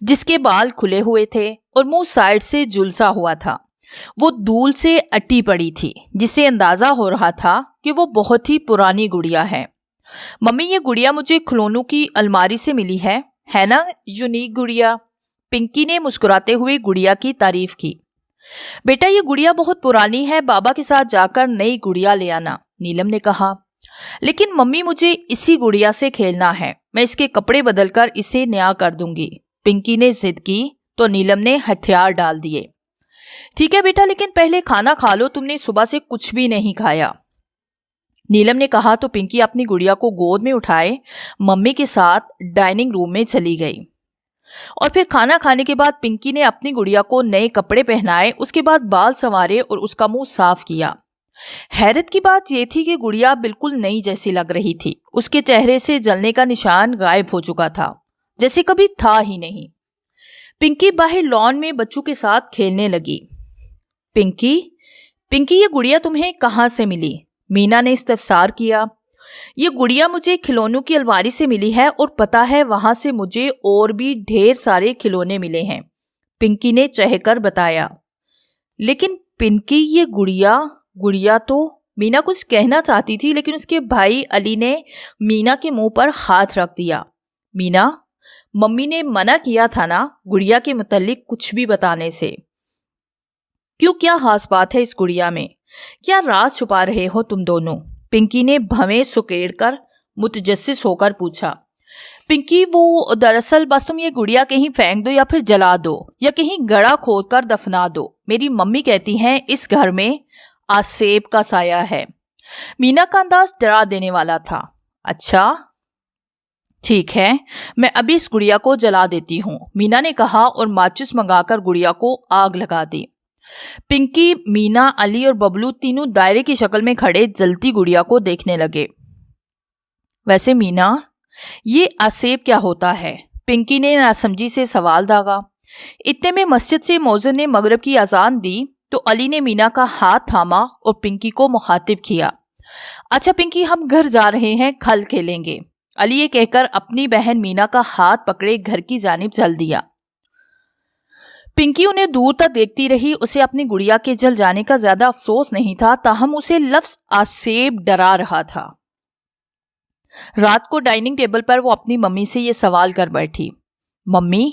جس کے بال کھلے ہوئے تھے اور منہ سائڈ سے جھلسا ہوا تھا۔ وہ دھول سے اٹی پڑی تھی، جس سے اندازہ ہو رہا تھا کہ وہ بہت ہی پرانی گڑیا ہے۔ ممی، یہ گڑیا مجھے کھلونوں کی الماری سے ملی ہے نا یونیک گڑیا؟ پنکی نے مسکراتے ہوئے گڑیا کی تعریف کی۔ بیٹا، یہ گڑیا بہت پرانی ہے، بابا کے ساتھ جا کر نئی گڑیا لے آنا، نیلم نے کہا۔ لیکن ممی، مجھے اسی گڑیا سے کھیلنا ہے، میں اس کے کپڑے بدل کر اسے نیا کر دوں گی، پنکی نے ضد کی تو نیلم نے ہتھیار ڈال دیے۔ ٹھیک ہے بیٹا، لیکن پہلے کھانا کھا لو، تم نے صبح سے کچھ بھی نہیں کھایا، نیلم نے کہا تو پنکی اپنی گڑیا کو گود میں اٹھائے ممی کے ساتھ ڈائننگ روم میں چلی گئی۔ اور پھر کھانا کھانے کے بعد پنکی نے اپنی گڑیا کو نئے کپڑے پہنائے، اس کے بعد بال سنوارے اور اس کا منہ صاف کیا۔ حیرت کی بات یہ تھی کہ گڑیا بالکل نئی جیسی لگ رہی تھی، اس کے چہرے سے جلنے کا نشان غائب ہو چکا تھا، جیسے کبھی تھا ہی نہیں۔ پنکی باہر لان میں بچوں کے ساتھ کھیلنے لگی۔ پنکی، یہ گڑیا تمہیں کہاں سے ملی؟ مینا نے استفسار کیا۔ یہ گڑیا مجھے کھلونوں کی الماری سے ملی ہے، اور پتہ ہے وہاں سے مجھے اور بھی ڈھیر سارے کھلونے ملے ہیں، پنکی نے چہ کر بتایا۔ لیکن پنکی، یہ گڑیا تو مینا کچھ کہنا چاہتی تھی، لیکن اس کے بھائی علی نے مینا کے منہ پر ہاتھ رکھ دیا۔ مینا، ممی نے منع کیا تھا نا گڑیا کے متعلق کچھ بھی بتانے سے۔ کیوں، کیا خاص بات ہے اس گڑیا میں؟ کیا راز چھپا رہے ہو تم دونوں؟ پنکی نے بھویں سکیڑ کر متجسس ہو کر پوچھا۔ پنکی، وہ دراصل بس تم یہ گڑیا کہیں پھینک دو یا پھر جلا دو یا کہیں گڑھا کھود کر دفنا دو، میری ممی کہتی ہیں اس گھر میں آسیب کا سایہ ہے۔ مینا کا انداز ڈرا دینے والا تھا۔ اچھا ٹھیک ہے، میں ابھی اس گڑیا کو جلا دیتی ہوں، مینا نے کہا اور ماچس منگا کر گڑیا کو آگ لگا دی۔ پنکی، مینا، علی اور ببلو تینوں دائرے کی شکل میں کھڑے جلتی گڑیا کو دیکھنے لگے۔ ویسے مینا، یہ آسیب کیا ہوتا ہے؟ پنکی نے ناسمجھی سے سوال داغا۔ اتنے میں مسجد سے مؤذن نے مغرب کی اذان دی تو علی نے مینا کا ہاتھ تھاما اور پنکی کو مخاطب کیا۔ اچھا پنکی، ہم گھر جا رہے ہیں، کھل کھیلیں گے، علی یہ کہہ کر اپنی بہن مینا کا ہاتھ پکڑے گھر کی جانب چل دیا۔ پنکی انہیں دور تک دیکھتی رہی، اسے اپنی گڑیا کے جل جانے کا زیادہ افسوس نہیں تھا، تاہم اسے لفظ آسیب ڈرا رہا تھا۔ رات کو ڈائننگ ٹیبل پر وہ اپنی ممی سے یہ سوال کر بیٹھی، ممی،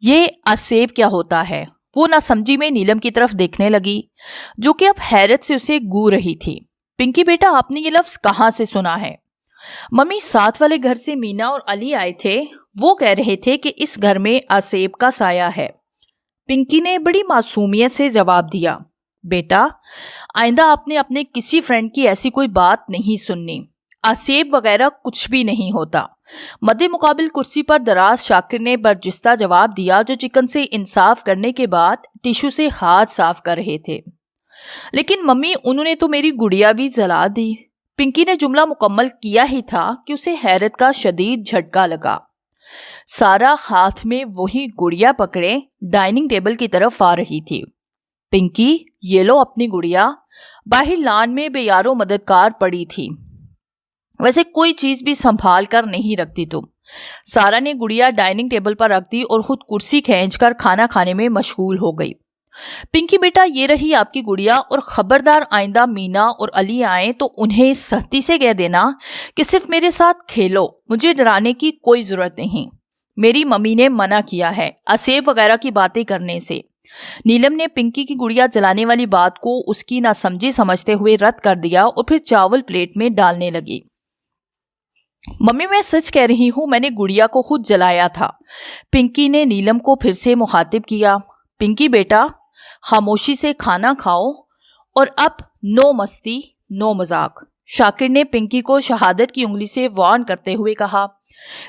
یہ آسیب کیا ہوتا ہے؟ وہ ناسمجھی میں نیلم کی طرف دیکھنے لگی، جو کہ اب حیرت سے اسے گو رہی تھی۔ پنکی بیٹا، آپ نے یہ لفظ کہاں سے سنا ہے؟ ممی، ساتھ والے گھر سے مینا اور علی آئے تھے، وہ کہہ رہے تھے کہ اس گھر میں آسیب کا سایہ ہے، پنکی نے بڑی معصومیت سے جواب دیا۔ بیٹا، آئندہ آپ نے اپنے کسی فرینڈ کی ایسی کوئی بات نہیں سننی، آسیب وغیرہ کچھ بھی نہیں ہوتا۔ مد مقابل کرسی پر دراز شاکر نے برجستہ جواب دیا، جو چکن سے انصاف کرنے کے بعد ٹیشو سے ہاتھ صاف کر رہے تھے۔ لیکن ممی، انہوں نے تو میری گڑیا بھی جلا دی۔ پنکی نے جملہ مکمل کیا ہی تھا کہ اسے حیرت کا شدید جھٹکا لگا۔ سارا ہاتھ میں وہی گڑیا پکڑے ڈائننگ ٹیبل کی طرف آ رہی تھی۔ پنکی، یہ لو اپنی گڑیا، باہر لان میں بے یارو مددگار پڑی تھی، ویسے کوئی چیز بھی سنبھال کر نہیں رکھتی تم۔ سارا نے گڑیا ڈائننگ ٹیبل پر رکھ دی اور خود کرسی کھینچ کر کھانا کھانے میں مشغول ہو گئی۔ پنکی بیٹا، یہ رہی آپ کی گڑیا، اور خبردار آئندہ مینا اور علی آئیں تو انہیں سختی سے کہہ دینا کہ صرف میرے ساتھ کھیلو، مجھے ڈرانے کی کوئی ضرورت نہیں، میری ممی نے منع کیا ہے آسیب وغیرہ کی باتیں کرنے سے۔ نیلم نے پنکی کی گڑیا جلانے والی بات کو اس کی ناسمجھی سمجھتے ہوئے رد کر دیا اور پھر چاول پلیٹ میں ڈالنے لگی۔ ممی، میں سچ کہہ رہی ہوں، میں نے گڑیا کو خود جلایا تھا، پنکی نے نیلم کو پھر سے مخاطب کیا۔ پنکی بیٹا، خاموشی سے کھانا کھاؤ، اور اب نو مستی نو مذاق، شاکر نے پنکی کو شہادت کی انگلی سے وارن کرتے ہوئے کہا۔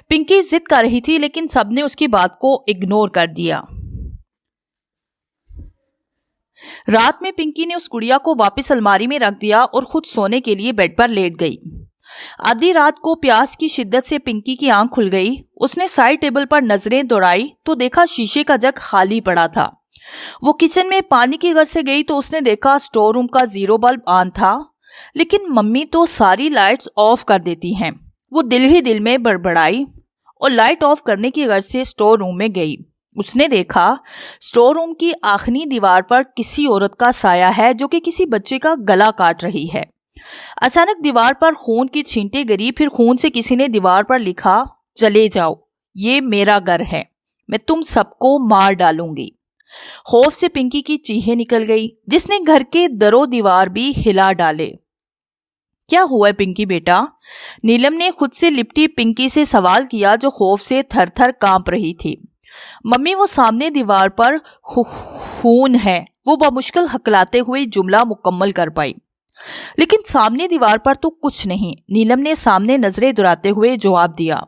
پنکی ضد کر رہی تھی، لیکن سب نے اس کی بات کو اگنور کر دیا۔ رات میں پنکی نے اس گڑیا کو واپس الماری میں رکھ دیا اور خود سونے کے لیے بیڈ پر لیٹ گئی۔ آدھی رات کو پیاس کی شدت سے پنکی کی آنکھ کھل گئی۔ اس نے سائڈ ٹیبل پر نظریں دوڑائی تو دیکھا شیشے کا جگ خالی پڑا تھا۔ وہ کچن میں پانی کی غرض سے گئی تو اس نے دیکھا اسٹور روم کا 0 بلب آن تھا، لیکن ممی تو ساری لائٹس آف کر دیتی ہیں۔ وہ دل ہی دل میں بڑبڑائی اور لائٹ آف کرنے کی غرض سے اسٹور روم میں گئی۔ اس نے دیکھا اسٹور روم کی آخری دیوار پر کسی عورت کا سایہ ہے جو کہ کسی بچے کا گلا کاٹ رہی ہے۔ اچانک دیوار پر خون کی چھینٹیں گری، پھر خون سے کسی نے دیوار پر لکھا، چلے جاؤ، یہ میرا گھر ہے، میں تم سب کو مار ڈالوں گی۔ خوف سے پنکی کی چیخیں نکل گئی، جس نے گھر کے در و دیوار بھی ہلا ڈالے۔ کیا ہوا ہے پنکی بیٹا؟ نیلم نے خود سے لپٹی پنکی سے سوال کیا، جو خوف سے تھر تھر کانپ رہی تھی۔ ممی، وہ سامنے دیوار پر خون ہے، وہ بمشکل ہکلاتے ہوئے جملہ مکمل کر پائی۔ لیکن سامنے دیوار پر تو کچھ نہیں، نیلم نے سامنے نظریں دراتے ہوئے جواب دیا۔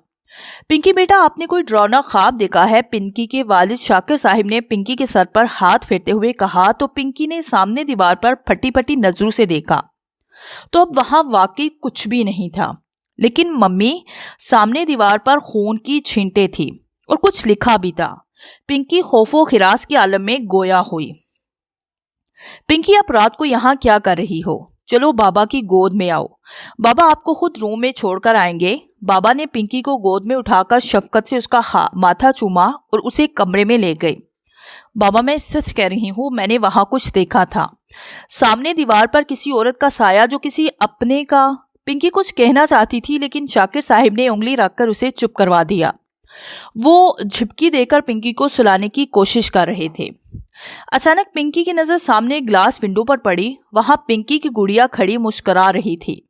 پنکی بیٹا، آپ نے کوئی ڈراؤنا خواب دیکھا ہے؟ پنکی کے والد شاکر صاحب نے پنکی کے سر پر ہاتھ پھیرتے ہوئے کہا تو پنکی نے سامنے دیوار پر پھٹی پھٹی نظروں سے دیکھا تو اب وہاں واقعی کچھ بھی نہیں تھا۔ لیکن ممی، سامنے دیوار پر خون کی چھینٹیں تھی اور کچھ لکھا بھی تھا۔ پنکی خوف و ہراس کے عالم میں گویا ہوئی۔ پنکی، آپ رات کو یہاں کیا کر رہی ہو؟ چلو بابا کی گود میں آؤ، بابا آپ کو خود روم میں چھوڑ کر آئیں گے۔ بابا نے پنکی کو گود میں اٹھا کر شفقت سے اس کا ماتھا چوما اور اسے کمرے میں لے گئے۔ بابا، میں سچ کہہ رہی ہوں، میں نے وہاں کچھ دیکھا تھا، سامنے دیوار پر کسی عورت کا سایہ جو کسی اپنے کا۔ پنکی کچھ کہنا چاہتی تھی لیکن شاکر صاحب نے انگلی رکھ کر اسے چپ کروا دیا۔ وہ جھپکی دے کر پنکی کو سلانے کی کوشش کر رہے تھے۔ اچانک پنکی کی نظر سامنے گلاس ونڈو پر پڑی۔ وہاں پنکی کی گڑیا کھڑی مسکرا رہی تھی۔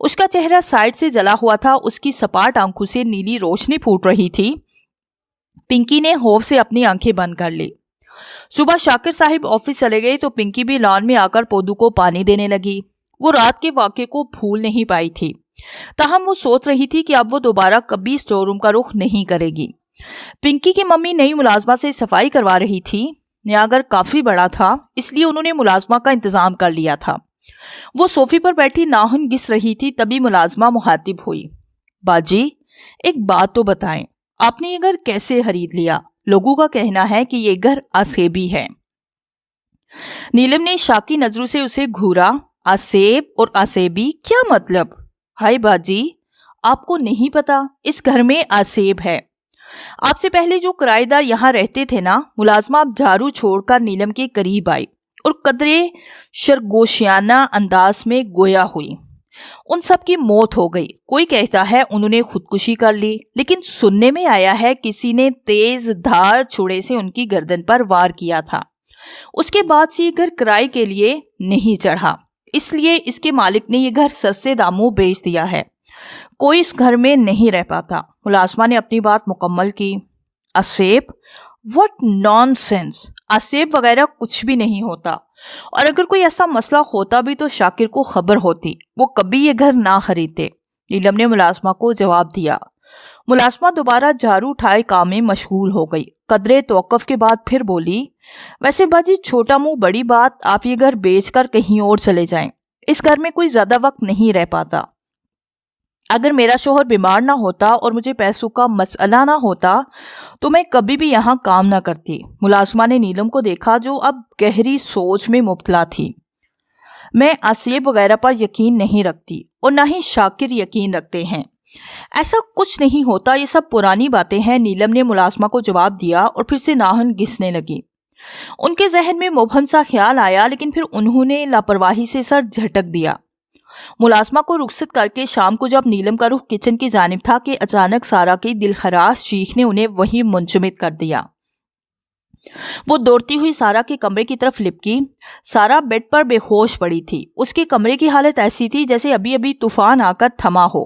اس کا چہرہ سائڈ سے جلا ہوا تھا، اس کی سپاٹ آنکھوں سے نیلی روشنی پھوٹ رہی تھی۔ پنکی نے خوف سے اپنی آنکھیں بند کر لی۔ صبح شاکر صاحب آفس چلے گئے تو پنکی بھی لان میں آ کر پودوں کو پانی دینے لگی۔ وہ رات کے واقعے کو بھول نہیں پائی تھی، تاہم وہ سوچ رہی تھی کہ اب وہ دوبارہ کبھی اسٹور روم کا رخ نہیں کرے گی۔ پنکی کی ممی نئی ملازمہ سے صفائی کروا رہی تھی۔ نیا گھر کافی بڑا تھا، اس لیے انہوں نے ملازمہ کا انتظام کر لیا تھا۔ وہ صوفے پر بیٹھی ناخن گھس رہی تھی، تبھی ملازمہ مخاطب ہوئی۔ باجی، ایک بات تو بتائیں، آپ نے یہ گھر کیسے خرید لیا؟ لوگوں کا کہنا ہے کہ یہ گھر آسیبی ہے۔ نیلم نے شاکی نظروں سے اسے گھورا۔ آسیب اور آسیبی کیا مطلب؟ ہائے باجی، آپ کو نہیں پتا، اس گھر میں آسیب ہے۔ آپ سے پہلے جو کرائے دار یہاں رہتے تھے نا، ملازمہ اب جھاڑو چھوڑ کر نیلم کے قریب آئی اور قدرے شرگوشیانہ انداز میں گویا ہوئی۔ ان سب کی موت ہو گئی، کوئی کہتا ہے انہوں نے خودکشی کر لی، لیکن سننے میں آیا ہے کسی نے تیز دھار چھڑے سے ان کی گردن پر وار کیا تھا۔ اس کے بعد سے یہ گھر کرائے کے لیے نہیں چڑھا، اس لیے اس کے مالک نے یہ گھر سستے داموں بیچ دیا ہے۔ کوئی اس گھر میں نہیں رہ پاتا۔ ملازمہ نے اپنی بات مکمل کی۔ آسیب؟ What nonsense! آسیب وغیرہ کچھ بھی نہیں ہوتا، اور اگر کوئی ایسا مسئلہ ہوتا بھی تو شاکر کو خبر ہوتی، وہ کبھی یہ گھر نہ خریدتے۔ نیلم نے ملازمہ کو جواب دیا۔ ملازمہ دوبارہ جھاڑو اٹھائے کام میں مشغول ہو گئی۔ قدرے توقف کے بعد پھر بولی، ویسے باجی چھوٹا منہ بڑی بات، آپ یہ گھر بیچ کر کہیں اور چلے جائیں، اس گھر میں کوئی زیادہ وقت نہیں رہ پاتا۔ اگر میرا شوہر بیمار نہ ہوتا اور مجھے پیسوں کا مسئلہ نہ ہوتا تو میں کبھی بھی یہاں کام نہ کرتی۔ ملازمہ نے نیلم کو دیکھا جو اب گہری سوچ میں مبتلا تھی۔ میں آسیب وغیرہ پر یقین نہیں رکھتی اور نہ ہی شاکر یقین رکھتے ہیں، ایسا کچھ نہیں ہوتا، یہ سب پرانی باتیں ہیں۔ نیلم نے ملازمہ کو جواب دیا اور پھر سے ناہن گھسنے لگی۔ ان کے ذہن میں مبہم سا خیال آیا، لیکن پھر انہوں نے لاپرواہی سے سر جھٹک دیا۔ ملازمہ کو رخصت کر کے شام کو جب نیلم کا رخ کچن کی جانب تھا کہ اچانک سارا کی دلخراش چیخ نے انہیں وہیں منجمد کر دیا۔ وہ دوڑتی ہوئی سارا کے کمرے کی طرف لپکی۔ سارا بیڈ پر بے ہوش پڑی تھی۔ اس کے کمرے کی حالت ایسی تھی جیسے ابھی ابھی طوفان آ کر تھما ہو۔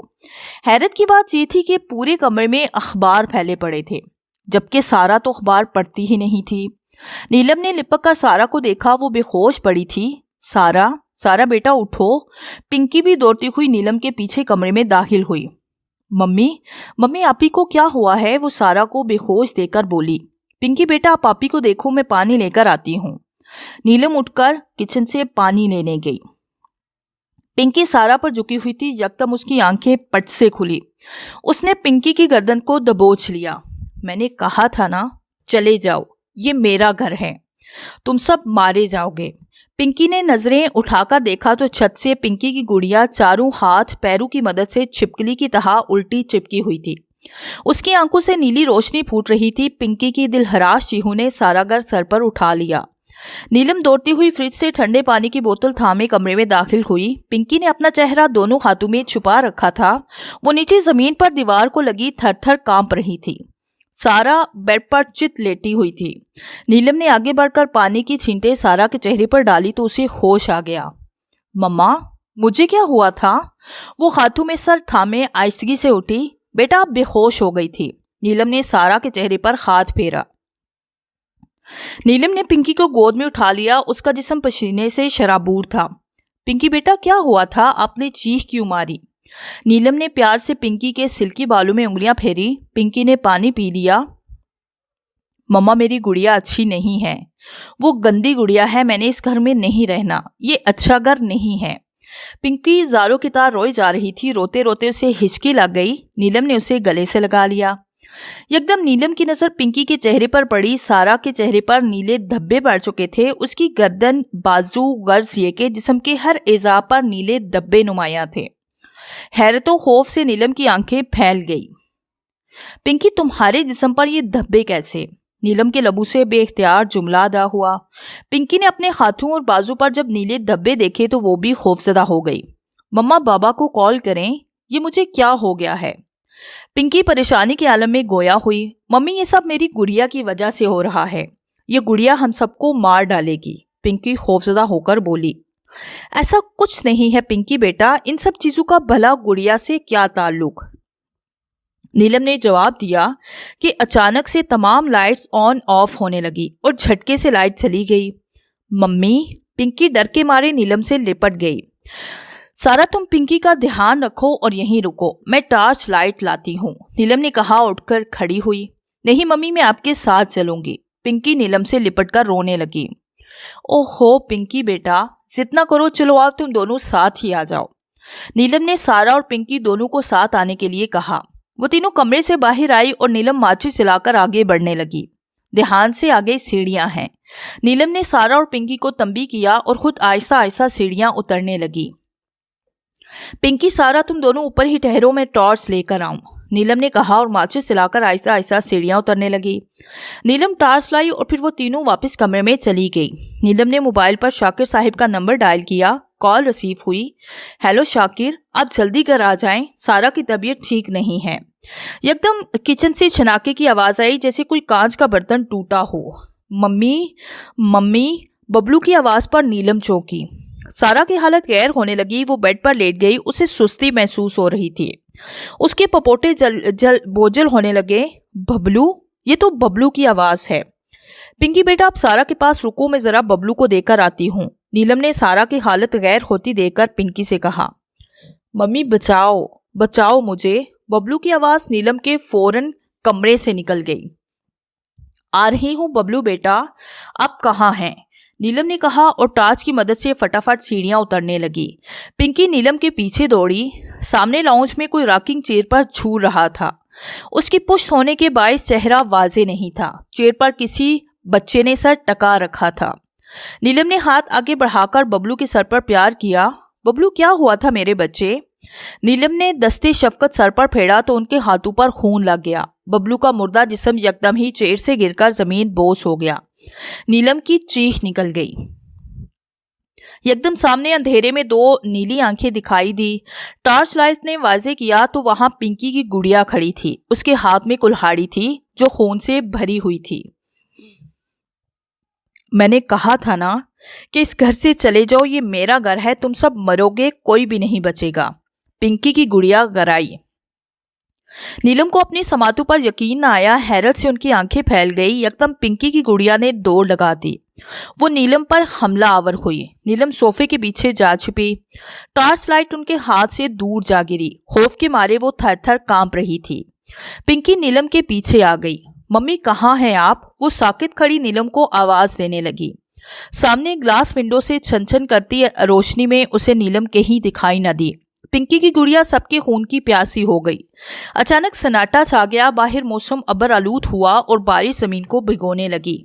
حیرت کی بات یہ تھی کہ پورے کمرے میں اخبار پھیلے پڑے تھے، جبکہ سارا تو اخبار پڑھتی ہی نہیں تھی۔ نیلم نے لپک کر سارا کو دیکھا، وہ بے ہوش پڑی تھی۔ سارا بیٹا اٹھو۔ پنکی بھی دوڑتی ہوئی نیلم کے پیچھے کمرے میں داخل ہوئی۔ ممی آپ ہی کو کیا ہوا ہے؟ وہ سارا کو بے ہوش دے کر بولی۔ پنکی بیٹا آپ آپی کو دیکھو، میں پانی لے کر آتی ہوں۔ نیلم اٹھ کر کچن سے پانی لینے گئی۔ پنکی سارا پر جھکی ہوئی تھی، یکدم اس کی آنکھیں پٹ سے کھلی۔ اس نے پنکی کی گردن کو دبوچ لیا۔ میں نے کہا تھا نا، چلے جاؤ، یہ میرا گھر ہے، تم سب مارے جاؤ گے۔ پنکی نے نظریں اٹھا کر دیکھا تو چھت سے پنکی کی گڑیا چاروں ہاتھ پیروں کی مدد سے چھپکلی کی طرح الٹی چپکی ہوئی تھی۔ اس کی آنکھوں سے نیلی روشنی پھوٹ رہی تھی۔ پنکی کی دلہراش چیہوں نے سارا گھر سر پر اٹھا لیا۔ نیلم دوڑتی ہوئی فریج سے ٹھنڈے پانی کی بوتل تھامے کمرے میں داخل ہوئی۔ پنکی نے اپنا چہرہ دونوں ہاتھوں میں چھپا رکھا تھا۔ وہ نیچے زمین پر دیوار کو لگی تھر تھر کانپ رہی تھی۔ سارا بیڈ پر چت لیٹی ہوئی تھی۔ نیلم نے آگے بڑھ کر پانی کی چھینٹیں سارا کے چہرے پر ڈالی تو اسے ہوش آ گیا۔ مما، مجھے کیا ہوا تھا؟ وہ ہاتھوں میں سر تھامے آہستگی سے اٹھی۔ بیٹا، آپ بے ہوش ہو گئی تھی۔ نیلم نے سارا کے چہرے پر ہاتھ پھیرا۔ نیلم نے پنکی کو گود میں اٹھا لیا۔ اس کا جسم پسینے سے شرابور تھا۔ پنکی بیٹا، کیا ہوا تھا؟ آپ نے چیخ کیوں ماری؟ نیلم نے پیار سے پنکی کے سلکی بالوں میں انگلیاں پھیری۔ پنکی نے پانی پی لیا۔ مما، میری گڑیا اچھی نہیں ہے۔ وہ گندی گڑیا ہے۔ میں نے اس گھر میں نہیں رہنا۔ یہ اچھا گھر نہیں ہے۔ پنکی زاروں کی طرح روئی جا رہی تھی۔ روتے روتے اسے ہچکی لگ گئی۔ نیلم نے اسے گلے سے لگا لیا۔ یکدم نیلم کی نظر پنکی کے چہرے پر پڑی۔ سارا کے چہرے پر نیلے دھبے پڑ چکے تھے۔ اس کی گردن، بازو، غرض یہ کہ جسم کے ہر اعضاء پر نیلے دھبے نمایاں تھے۔ حیرت و خوف سے نیلم کی آنکھیں پھیل گئی۔ پنکی، تمہارے جسم پر یہ دھبے کیسے؟ نیلم کے لبوں سے بے اختیار جملہ ادا ہوا۔ پنکی نے اپنے ہاتھوں اور بازو پر جب نیلے دھبے دیکھے تو وہ بھی خوفزدہ ہو گئی۔ مما، بابا کو کال کریں۔ یہ مجھے کیا ہو گیا ہے؟ پنکی پریشانی کے عالم میں گویا ہوئی۔ ممی، یہ سب میری گڑیا کی وجہ سے ہو رہا ہے۔ یہ گڑیا ہم سب کو مار ڈالے گی۔ پنکی خوفزدہ ہو کر بولی۔ ایسا کچھ نہیں ہے پنکی بیٹا، ان سب چیزوں کا بھلا گڑیا سے کیا تعلق؟ نیلم نے جواب دیا کہ اچانک سے تمام لائٹس آن آف ہونے لگی اور جھٹکے سے لائٹ چلی گئی۔ ممی، پنکی ڈر کے مارے نیلم سے لپٹ گئی۔ سارا، تم پنکی کا دھیان رکھو اور یہیں رکو، میں ٹارچ لائٹ لاتی ہوں، نیلم نے کہا۔ اٹھ کر کھڑی ہوئی۔ نہیں ممی، میں آپ کے ساتھ چلوں گی۔ پنکی نیلم سے لپٹ کر رونے لگی۔ اوہو پنکی بیٹا، جتنا کرو، چلو آؤ، تم دونوں ساتھ ہی آ جاؤ۔ نیلم نے سارا اور پنکی دونوں کو ساتھ آنے کے لیے کہا۔ وہ تینوں کمرے سے باہر آئی اور نیلم ماچس جلا کر آگے بڑھنے لگی۔ دھیان سے، آگے سیڑھیاں ہیں۔ نیلم نے سارا اور پنکی کو تنبیہ کیا اور خود آہستہ آہستہ سیڑھیاں اترنے لگی۔ پنکی، سارا، تم دونوں اوپر ہی ٹھہرو، میں ٹارچ لے کر آؤں، نیلم نے کہا اور ماچس جلا کر آہستہ آہستہ سیڑھیاں اترنے لگی۔ نیلم ٹارچ لائی اور پھر وہ تینوں واپس کمرے میں چلی گئی۔ نیلم نے موبائل پر شاکر صاحب کا نمبر ڈائل کیا۔ کال ریسیو ہوئی۔ ہیلو شاکر، آپ جلدی گھر آ جائیں، سارا کی طبیعت ٹھیک نہیں ہے۔ یکدم کچن سے چھناکے کی آواز آئی جیسے کوئی کانچ کا برتن ٹوٹا ہو۔ ممی، ممی، ببلو کی آواز پر نیلم چونکی۔ سارا کی حالت غیر ہونے لگی۔ وہ بیڈ پر لیٹ گئی۔ اسے سستی محسوس ہو رہی تھی۔ اس کے پپوٹے بوجھل ہونے لگے۔ ببلو؟ یہ تو ببلو کی آواز ہے۔ پنکی بیٹا، آپ سارا کے پاس رکو، میں ذرا ببلو کو دے کر آتی ہوں، نیلم نے سارا کی حالت غیر ہوتی دیکھ کر پنکی سے کہا۔ ممی، بچاؤ، بچاؤ مجھے۔ ببلو کی آواز نیلم کے فوراً کمرے سے نکل گئی۔ آ رہی ہوں ببلو بیٹا، آپ کہاں ہیں؟ نیلم نے کہا اور ٹارچ کی مدد سے فٹافٹ سیڑھیاں اترنے لگی۔ پنکی نیلم کے پیچھے دوڑی۔ سامنے لاؤنج میں کوئی راکنگ چیئر پر جھول رہا تھا۔ اس کی پشت ہونے کے باعث چہرہ واضح نہیں تھا۔ چیئر پر کسی بچے نے سر ٹکا رکھا تھا۔ نیلم نے ہاتھ آگے بڑھا کر ببلو کے سر پر پیار کیا۔ ببلو، کیا ہوا تھا میرے بچے؟ نیلم نے دستے شفقت سر پر پھیرا تو ان کے ہاتھوں پر خون لگ گیا۔ ببلو کا مردہ جسم یکدم ہی چیئر سے گر کر زمین بوس ہو گیا۔ نیلم کی چیخ نکل گئی۔ یکدم سامنے اندھیرے میں دو نیلی آنکھیں دکھائی دی۔ ٹارچ لائٹ نے واضح کیا تو وہاں پنکی کی گڑیا کھڑی تھی۔ اس کے ہاتھ میں کلہاڑی تھی جو خون سے بھری ہوئی تھی۔ میں نے کہا تھا نا کہ اس گھر سے چلے جاؤ، یہ میرا گھر ہے، تم سب مرو گے، کوئی بھی نہیں بچے گا، پنکی کی گڑیا گرائی۔ نیلم کو اپنی سماعتوں پر یقین نہ آیا۔ حیرت سے ان کی آنکھیں پھیل گئی۔ یکدم پنکی کی گڑیا نے دوڑ لگا دی۔ وہ نیلم پر حملہ آور ہوئی۔ نیلم صوفے کے پیچھے جا چھپی۔ ٹارچ لائٹ ان کے ہاتھ سے دور جا گری۔ خوف کے مارے وہ تھر تھر کانپ رہی تھی۔ پنکی نیلم کے پیچھے آ گئی۔ ممی، کہاں ہیں آپ؟ وہ ساکت کھڑی نیلم کو آواز دینے لگی۔ سامنے گلاس ونڈو سے چھن چھن کرتی روشنی میں اسے نیلم کہیں دکھائی نہ دی۔ پنکی کی گڑیا سب کے خون کی پیاسی ہو گئی۔ اچانک سناٹا چھا گیا۔ باہر موسم ابر آلود ہوا اور بارش زمین کو بھگونے لگی۔